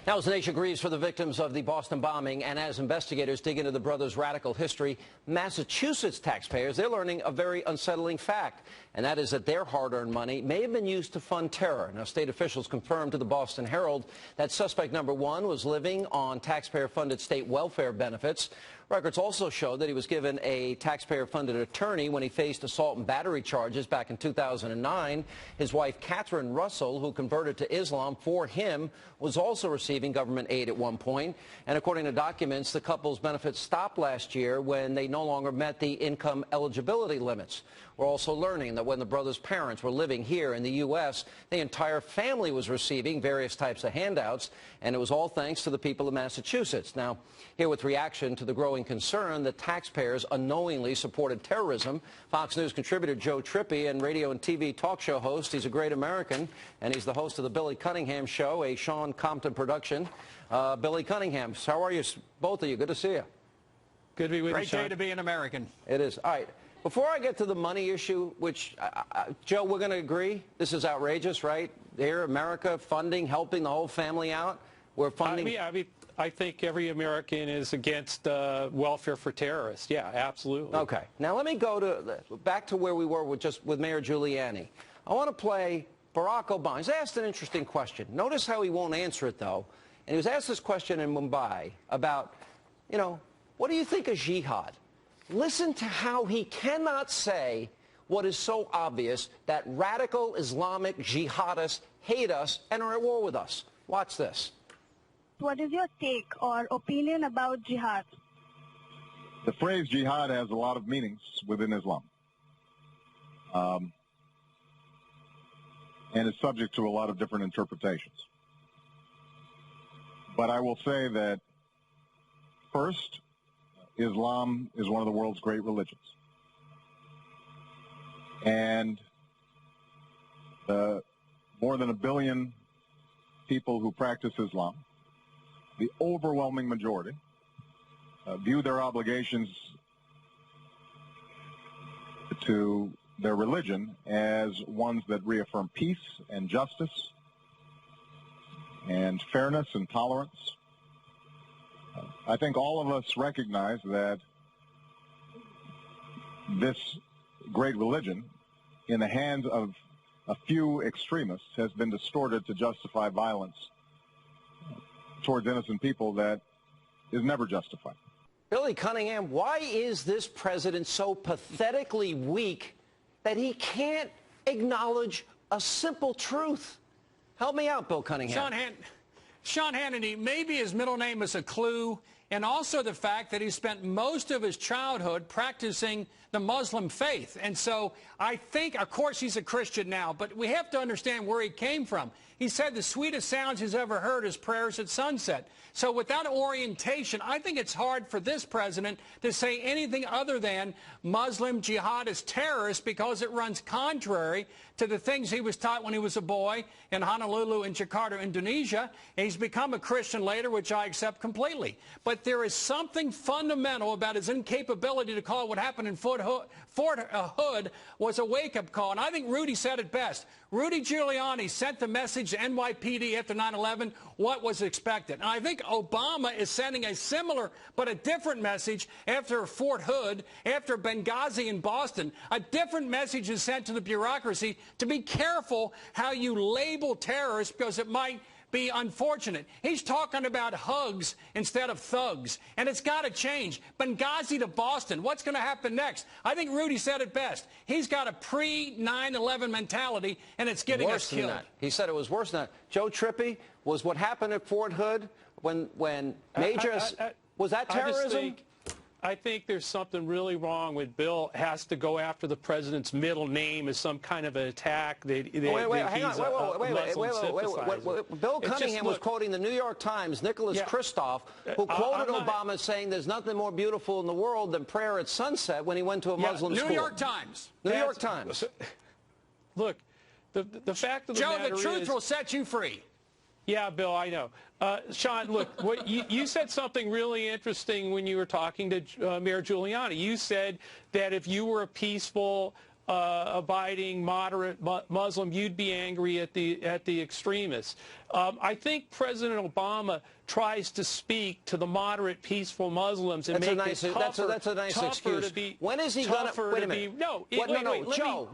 Now, as the nation grieves for the victims of the Boston bombing and as investigators dig into the brothers' radical history, Massachusetts taxpayers, they're learning a very unsettling fact, and that is that their hard-earned money may have been used to fund terror. Now, state officials confirmed to the Boston Herald that suspect number one was living on taxpayer-funded state welfare benefits. Records also show that he was given a taxpayer-funded attorney when he faced assault and battery charges back in 2009. His wife, Catherine Russell, who converted to Islam for him, was also receiving government aid at one point. And according to documents, the couple's benefits stopped last year when they no longer met the income eligibility limits. We're also learning that when the brothers' parents were living here in the U.S., the entire family was receiving various types of handouts, and it was all thanks to the people of Massachusetts. Now, here with reaction to the growing concern that taxpayers unknowingly supported terrorism, Fox News contributor Joe Trippi and radio and TV talk show host. He's a great American, and he's the host of the Bill Cunningham Show, a Sean Compton production. Billy Cunningham, how are you, both of you? Good to see you. Good to be with you, Sean. Great day to be an American. It is. All right. Before I get to the money issue, which, Joe, we're going to agree, this is outrageous, right? Here, America funding, helping the whole family out. We're funding. I think every American is against welfare for terrorists. Yeah, absolutely. Okay. Now let me go back to where we were with Mayor Giuliani. I want to play Barack Obama. He's asked an interesting question. Notice how he won't answer it, though. And he was asked this question in Mumbai about, what do you think of jihad? Listen to how he cannot say what is so obvious, that radical Islamic jihadists hate us and are at war with us. Watch this. What is your take or opinion about jihad? The phrase jihad has a lot of meanings within Islam. And is subject to a lot of different interpretations. But I will say that, first, Islam is one of the world's great religions. And more than 1 billion people who practice Islam, the overwhelming majority, view their obligations to their religion as ones that reaffirm peace and justice and fairness and tolerance. I think all of us recognize that this great religion, in the hands of a few extremists, has been distorted to justify violence towards innocent people that is never justified. Billy Cunningham, why is this president so pathetically weak that he can't acknowledge a simple truth? Help me out, Bill Cunningham. Sean Hannity, maybe his middle name is a clue, and also the fact that he spent most of his childhood practicing the Muslim faith. And so I think, of course, he's a Christian now, but we have to understand where he came from. He said the sweetest sounds he's ever heard is prayers at sunset. So without orientation, I think it's hard for this president to say anything other than Muslim jihadist terrorist, because it runs contrary to the things he was taught when he was a boy in Honolulu and Jakarta, Indonesia. And he's become a Christian later, which I accept completely. But there is something fundamental about his incapability to call what happened in Fort Hood was a wake-up call. And I think Rudy said it best. Rudy Giuliani sent the message to NYPD after 9/11, what was expected. And I think Obama is sending a similar but a different message after Fort Hood, after Benghazi in Boston. A different message is sent to the bureaucracy to be careful how you label terrorists, because it might be unfortunate. He's talking about hugs instead of thugs, and it's got to change. Benghazi to Boston, what's going to happen next? I think Rudy said it best. He's got a pre-9/11 mentality, and it's getting us killed. He said it was worse than that. Joe Trippi, was what happened at Fort Hood when majors, was that terrorism? I think there's something really wrong with Bill has to go after the president's middle name as some kind of an attack. Wait. Bill Cunningham was quoting the New York Times, Nicholas Kristof, who quoted Obama saying there's nothing more beautiful in the world than prayer at sunset when he went to a Muslim school. New York Times. New York Times. Look, the fact of the matter is, Joe, the truth will set you free. Yeah, Bill, I know. Sean, look, you said something really interesting when you were talking to Mayor Giuliani. You said that if you were a peaceful abiding, moderate Muslim, you'd be angry at the extremists. I think President Obama tries to speak to the moderate, peaceful Muslims and make it tougher. That's a nice excuse. When is he going to? Wait a minute. No, Joe.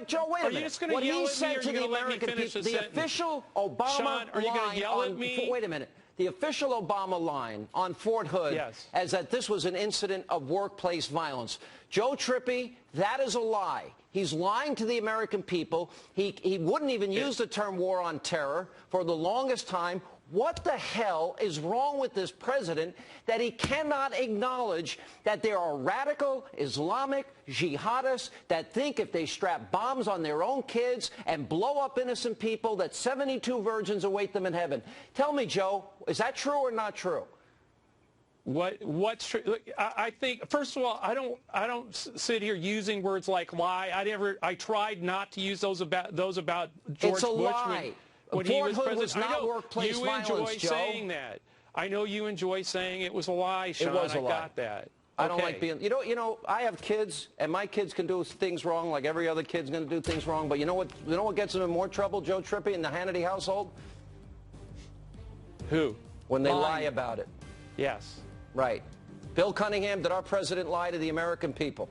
Joe, wait a minute. What he said to the American people, the official Obama line. Wait a minute. The official Obama line on Fort Hood is that this was an incident of workplace violence. Joe Trippi, that is a lie. He's lying to the American people. He wouldn't even use the term war on terror for the longest time. What the hell is wrong with this president that he cannot acknowledge that there are radical Islamic jihadists that think if they strap bombs on their own kids and blow up innocent people that 72 virgins await them in heaven? Tell me, Joe, is that true or not true? What's true? I think, first of all, I don't sit here using words like lie. I tried not to use those about George Bush. It's a lie. When he was president. Was not workplace violence, you enjoy Joe. saying that. I know you enjoy saying it was a lie, Sean. It was a lie. I got that. I don't like being, you know, I have kids, and my kids can do things wrong like every other kid's going to do things wrong. But you know what gets them in more trouble, Joe Trippi, in the Hannity household? Who? When they lie about it. Yes. Right. Bill Cunningham, did our president lie to the American people?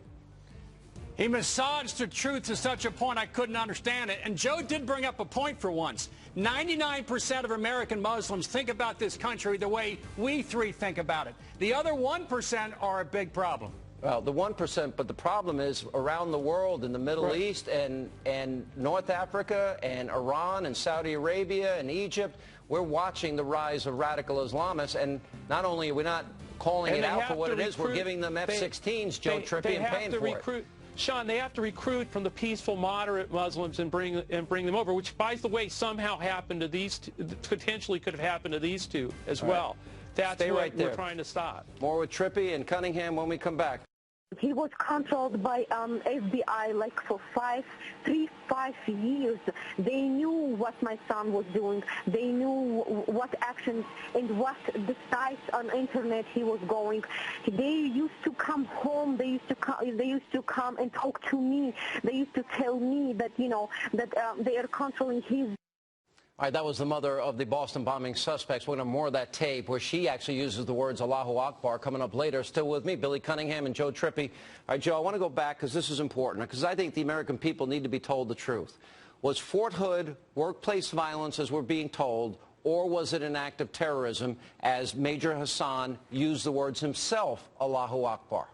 He massaged the truth to such a point I couldn't understand it. And Joe did bring up a point for once. 99% of American Muslims think about this country the way we three think about it. The other 1% are a big problem. Well, the 1%, but the problem is around the world, in the Middle East and North Africa and Iran and Saudi Arabia and Egypt, we're watching the rise of radical Islamists. And not only are we not calling it out for what it is, we're giving them F-16s, Joe Trippi, and paying for it. Sean, they have to recruit from the peaceful, moderate Muslims and bring them over, which, by the way, somehow happened to these two, potentially could have happened to these two as well. That's what we're trying to stop. More with Trippi and Cunningham when we come back. He was controlled by FBI like for 5 years. They knew what my son was doing. They knew what actions and what the sites on internet he was going. They used to come home. They used to come and talk to me. They used to tell me that, you know, that they are controlling his. All right, that was the mother of the Boston bombing suspects. We're going to have more of that tape where she actually uses the words Allahu Akbar coming up later. Still with me, Billy Cunningham and Joe Trippi. All right, Joe, I want to go back because this is important, because I think the American people need to be told the truth. Was Fort Hood workplace violence, as we're being told, or was it an act of terrorism, as Major Hassan used the words himself, Allahu Akbar?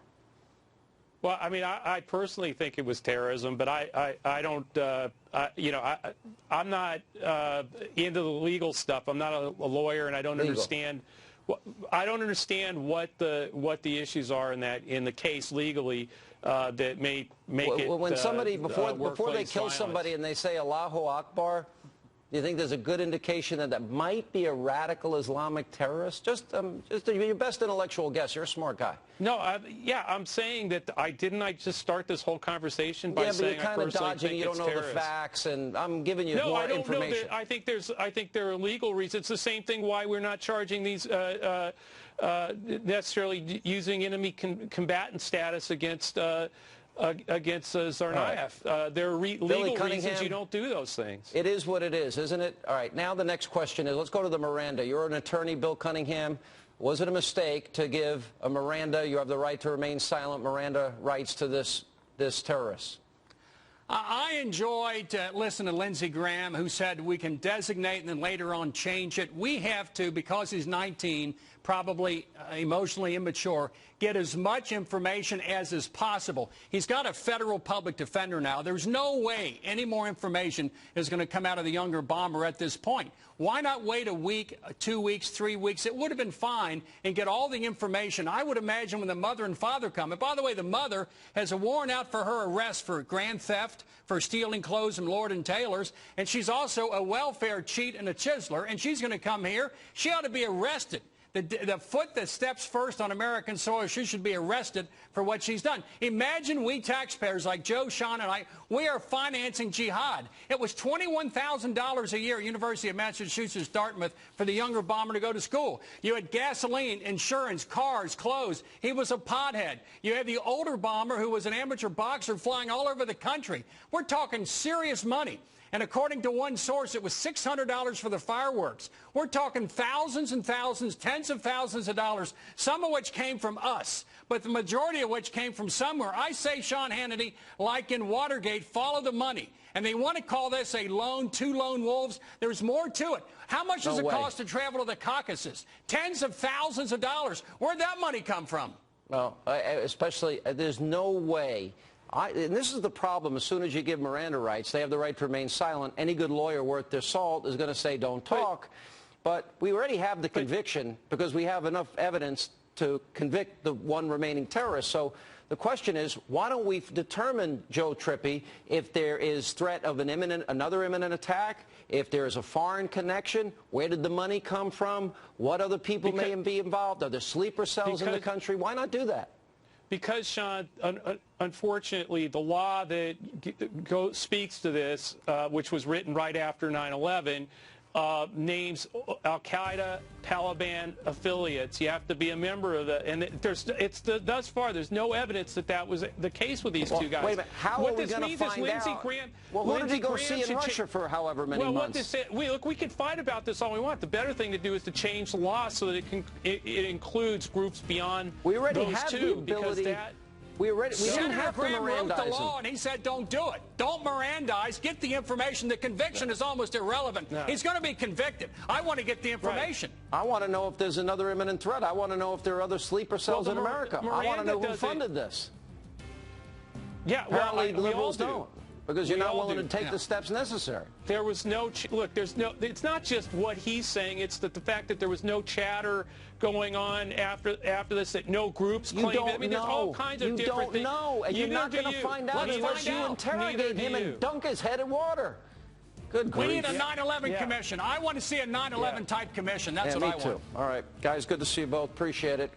Well, I mean, I personally think it was terrorism, but I don't, you know, I'm not into the legal stuff. I'm not a lawyer, and I don't understand. I don't understand what the issues are in the case legally that may make it. When somebody before they kill somebody and they say Allahu Akbar, do you think there's a good indication that that might be a radical Islamic terrorist? Just your best intellectual guess. You're a smart guy. No, I'm saying that I just start this whole conversation by saying I personally think it's terrorist. Yeah, but you're kind of dodging. You don't know the facts, and I'm giving you more information. No, I think there are legal reasons. It's the same thing why we're not charging these necessarily using enemy combatant status against Tsarnaev. There are legal reasons you don't do those things. It is what it is, isn't it? All right, now the next question is, let's go to the Miranda. You're an attorney, Bill Cunningham. Was it a mistake to give a Miranda? You have the right to remain silent. Miranda rights to this terrorist. I enjoyed listening to Lindsey Graham, who said we can designate and then later on change it. We have to, because he's 19, probably emotionally immature, get as much information as is possible. He's got a federal public defender now. There's no way any more information is going to come out of the younger bomber at this point. Why not wait a week, 2 weeks, 3 weeks? It would have been fine and get all the information. I would imagine when the mother and father come. And by the way, the mother has a warrant out for her arrest for grand theft, for stealing clothes from Lord & Taylor's, and she's also a welfare cheat and a chiseler, and she's going to come here. She ought to be arrested. the foot that steps first on American soil, she should be arrested for what she's done. Imagine we taxpayers like Joe, Sean, and I, we are financing jihad. It was $21,000 a year at University of Massachusetts, Dartmouth, for the younger bomber to go to school. You had gasoline, insurance, cars, clothes. He was a pothead. You had the older bomber who was an amateur boxer flying all over the country. We're talking serious money. And according to one source, it was $600 for the fireworks. We're talking thousands and thousands, tens of thousands of dollars, some of which came from us, but the majority of which came from somewhere. I say, Sean Hannity, like in Watergate, follow the money. And they want to call this a lone, two lone wolves. There's more to it. How much does it cost to travel to the Caucasus? Tens of thousands of dollars. Where'd that money come from? Well, especially, there's no way. And this is the problem. As soon as you give Miranda rights, they have the right to remain silent. Any good lawyer worth their salt is going to say don't talk. But we already have the conviction because we have enough evidence to convict the one remaining terrorist. So the question is, why don't we determine, Joe Trippi, if there is threat of another imminent attack, if there is a foreign connection, where did the money come from, what other people may be involved, are there sleeper cells in the country? Why not do that? Because, Sean, unfortunately, the law that speaks to this, which was written right after 9/11, names al-Qaeda, Taliban affiliates. You have to be a member of the, and thus far, there's no evidence that that was the case with these two guys. Wait a minute, how are we going to find out? Well, who did he go see in Russia for however many months? Look, we can fight about this all we want. The better thing to do is to change the law so that it includes groups beyond we already those have two, the ability. because that. We didn't have to Graham wrote the Mirandize law, and he said, don't do it. Don't Mirandize. Get the information. The conviction is almost irrelevant. No. He's going to be convicted. I want to get the information. Right. I want to know if there's another imminent threat. I want to know if there are other sleeper cells in America. I want to know who funded this. Yeah, well, apparently liberals don't. Because you're not willing to take the steps necessary. There was no, look, it's not just what he's saying, it's that the fact that there was no chatter going on after this, that no groups claimed it. I mean, there's all kinds of different things. You don't know, and you're not going to find out unless you interrogate him and dunk his head in water. Good grief. We need a 9/11 commission. I want to see a 9/11 type commission. That's what I want. Me too. All right, guys, good to see you both. Appreciate it.